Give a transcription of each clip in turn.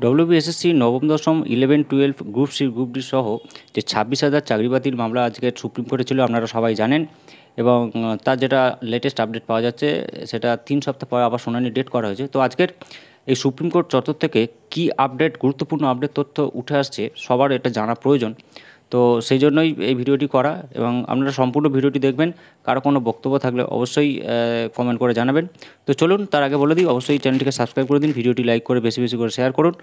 WBSSC নবম দশম 11-12 group C group D সহ যে 26,000 চাকরি বাতিল মামলা আজকে সুপ্রিম কোর্টে ছিল আপনারা সবাই জানেন। এবং তার যেটা লেটেস্ট আপডেট পাওয়া যাচ্ছে সেটা 3 সপ্তাহ পরে আবার শুনানি ডেট করা হয়েছে। তো আজকের এই সুপ্রিম কোর্ট চত্বর থেকে কী আপডেট, গুরুত্বপূর্ণ আপডেট তথ্য উঠে আসছে সবার এটা জানা প্রয়োজন। তো সেই জন্যই এই ভিডিওটি করা, এবং আপনারা সম্পূর্ণ ভিডিওটি দেখবেন। কারো কোনো বক্তব্য থাকলে অবশ্যই কমেন্ট করে জানাবেন। তো চলুন তার আগে বলে দিই, অবশ্যই চ্যানেলটিকে সাবস্ক্রাইব করে দিন, ভিডিওটি লাইক করে বেশি বেশি করে শেয়ার করুন,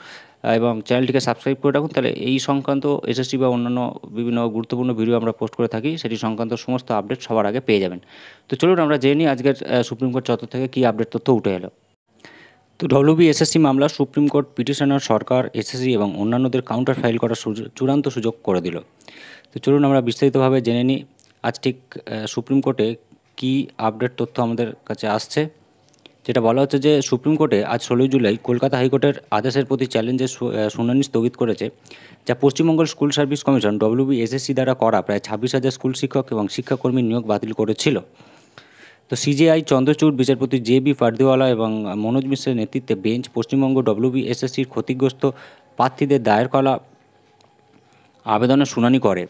এবং চ্যানেলটিকে সাবস্ক্রাইব করে রাখুন। তাহলে এই সংক্রান্ত এসএসসি বা অন্যান্য বিভিন্ন গুরুত্বপূর্ণ ভিডিও আমরা পোস্ট করে থাকি, সেটি সংক্রান্ত সমস্ত আপডেট সবার আগে পেয়ে যাবেন। তো চলুন আমরা জেনে নিই আজকের সুপ্রিম কোর্ট চত্বর থেকে কী আপডেট তথ্য উঠে এলো। তো ডব্লিউবিএসএসসি মামলা সুপ্রিম কোর্ট পিটিশনার সরকার, এসএসসি এবং অন্যান্যদের কাউন্টার ফাইল করার চূড়ান্ত সুযোগ করে দিল। তো চলুন আমরা বিস্তারিতভাবে জেনে নিই আজ ঠিক সুপ্রিম কোর্টে কী আপডেট তথ্য আমাদের কাছে আসছে। যেটা বলা হচ্ছে যে সুপ্রিম কোর্টে আজ 16 জুলাই কলকাতা হাইকোর্টের আদেশের প্রতি চ্যালেঞ্জের শুনানি স্থগিত করেছে, যা Paschimbanga school service commission WBSSC দ্বারা করা প্রায় 26,000 স্কুল শিক্ষক এবং শিক্ষাকর্মীর নিয়োগ বাতিল করেছিল। তো সিজেআই চন্দ্রচূড়, বিচারপতি জে.বি. পারদিওয়ালা এবং মনোজ মিশ্রের নেতৃত্বে বেঞ্চ পশ্চিমবঙ্গ ডব্লিউবিএসএসসির ক্ষতিগ্রস্ত প্রার্থীদের দায়ের করা আবেদনের শুনানি করে।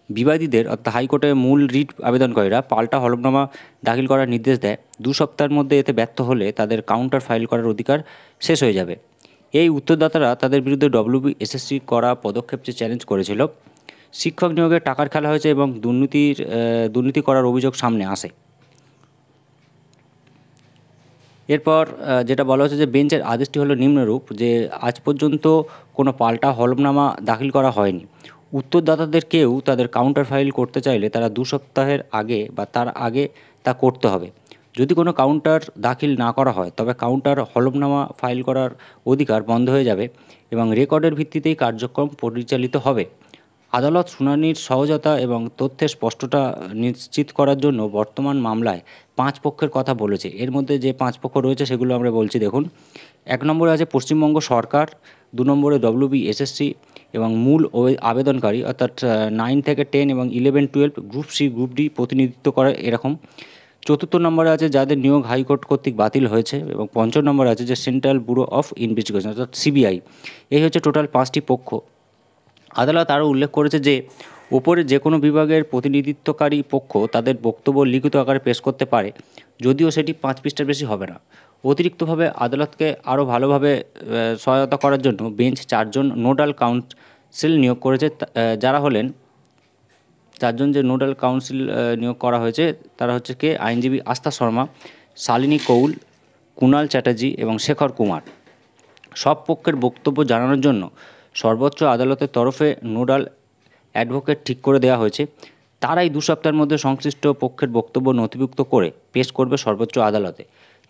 বিবাদীদের অর্থাৎ হাইকোর্টে মূল রিট আবেদনকারীরা পাল্টা হলফনামা দাখিল করার নির্দেশ দেয়। 2 সপ্তাহের মধ্যে এতে ব্যর্থ হলে তাদের কাউন্টার ফাইল করার অধিকার শেষ হয়ে যাবে। এই উত্তরদাতারা তাদের বিরুদ্ধে ডব্লিউবিএসএসসি করা পদক্ষেপ চ্যালেঞ্জ করেছিল। শিক্ষক নিয়োগে টাকার খেলা হয়েছে এবং দুর্নীতি করার অভিযোগ সামনে আসে। এরপর যেটা বলা হচ্ছে যে বেঞ্চের আদেশটি হলো নিম্নরূপ, যে আজ পর্যন্ত কোনো পাল্টা হলফনামা দাখিল করা হয়নি। উত্তরদাতাদের কেউ তাদের কাউন্টার ফাইল করতে চাইলে তারা 2 সপ্তাহের আগে বা তার আগে তা করতে হবে। যদি কোনো কাউন্টার দাখিল না করা হয় তবে কাউন্টার হলফনামা ফাইল করার অধিকার বন্ধ হয়ে যাবে এবং রেকর্ডের ভিত্তিতেই কার্যক্রম পরিচালিত হবে। আদালত শুনানির সহজতা এবং তথ্যের স্পষ্টতা নিশ্চিত করার জন্য বর্তমান মামলায় 5 পক্ষের কথা বলেছে। এর মধ্যে যে 5 পক্ষ রয়েছে সেগুলো আমরা বলছি দেখুন। 1 নম্বরে আছে পশ্চিমবঙ্গ সরকার, 2 নম্বরে ডব্লিউবিএসএসসি এবং মূল আবেদনকারী অর্থাৎ 9 থেকে 10 এবং 11-12 গ্রুপ সি গ্রুপ ডি প্রতিনিধিত্ব করে এরকম। 4র্থ নম্বরে আছে যাদের নিয়োগ হাইকোর্ট কর্তৃক বাতিল হয়েছে, এবং 5ম নম্বরে আছে যে সেন্ট্রাল ব্যুরো অফ ইনভেস্টিগেশন অর্থাৎ সিবিআই। এই হচ্ছে টোটাল 5টি পক্ষ। আদালত আরও উল্লেখ করেছে যে ওপরে যে কোনো বিভাগের প্রতিনিধিত্বকারী পক্ষ তাদের বক্তব্য লিখিত আকারে পেশ করতে পারে, যদিও সেটি 5 পৃষ্ঠার বেশি হবে না। অতিরিক্তভাবে আদালতকে আরও ভালোভাবে সহায়তা করার জন্য বেঞ্চ 4 জন নোডাল কাউন্সিল নিয়োগ করেছে, যারা হলেন 4 জন যে নোডাল কাউন্সিল নিয়োগ করা হয়েছে তারা হচ্ছে কে, আইনজীবী আস্থা শর্মা, শালিনী কৌল, কুণাল চ্যাটার্জি এবং শেখর কুমার। সব পক্ষের বক্তব্য জানানোর জন্য সর্বোচ্চ আদালতের তরফে নোডাল অ্যাডভোকেট ঠিক করে দেওয়া হয়েছে। তারাই 2 সপ্তাহের মধ্যে সংশ্লিষ্ট পক্ষের বক্তব্য নথিভুক্ত করে পেশ করবে সর্বোচ্চ আদালতে।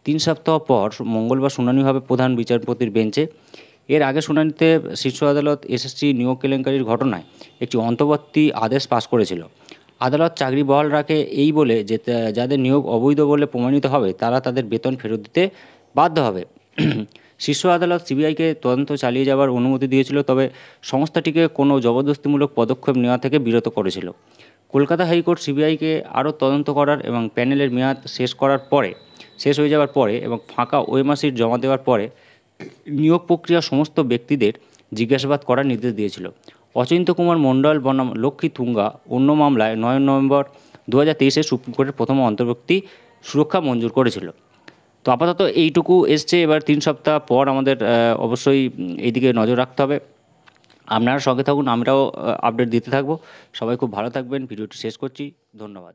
3 সপ্তাহ পর মঙ্গলবার শুনানি হবে প্রধান বিচারপতির বেঞ্চে। এর আগে শুনানিতে শীর্ষ আদালত এসএসসি নিয়োগ কেলেঙ্কারির ঘটনায় একটি অন্তর্বর্তী আদেশ পাশ করেছিল। আদালত চাকরি বহাল রাখে এই বলে যে যাদের নিয়োগ অবৈধ বলে প্রমাণিত হবে তারা তাদের বেতন ফেরত দিতে বাধ্য হবে। শীর্ষ আদালত সিবিআইকে তদন্ত চালিয়ে যাওয়ার অনুমতি দিয়েছিল, তবে সংস্থাটিকে কোনো জবরদস্তিমূলক পদক্ষেপ নেওয়া থেকে বিরত করেছিল। কলকাতা হাইকোর্ট সিবিআইকে আরও তদন্ত করার এবং প্যানেলের মেয়াদ শেষ হয়ে যাওয়ার পরে এবং ফাঁকা ওএমআর শিট জমা দেওয়ার পরে নিয়োগ প্রক্রিয়া সমস্ত ব্যক্তিদের জিজ্ঞাসাবাদ করার নির্দেশ দিয়েছিল। অচিন্ত্য কুমার মণ্ডল বনাম লক্ষ্মী তুঙ্গা অন্য মামলায় 9 নভেম্বর 2023 সুপ্রিম কোর্টের প্রথম অন্তর্বর্তী সুরক্ষা মঞ্জুর করেছিল। তো আপাতত এইটুকু এসছে। এবার 3 সপ্তাহ পর আমাদের অবশ্যই এইদিকে নজর রাখতে হবে। আপনারা সঙ্গে থাকুন, আমরাও আপডেট দিতে থাকবো। সবাই খুব ভালো থাকবেন। ভিডিওটি শেষ করছি। ধন্যবাদ।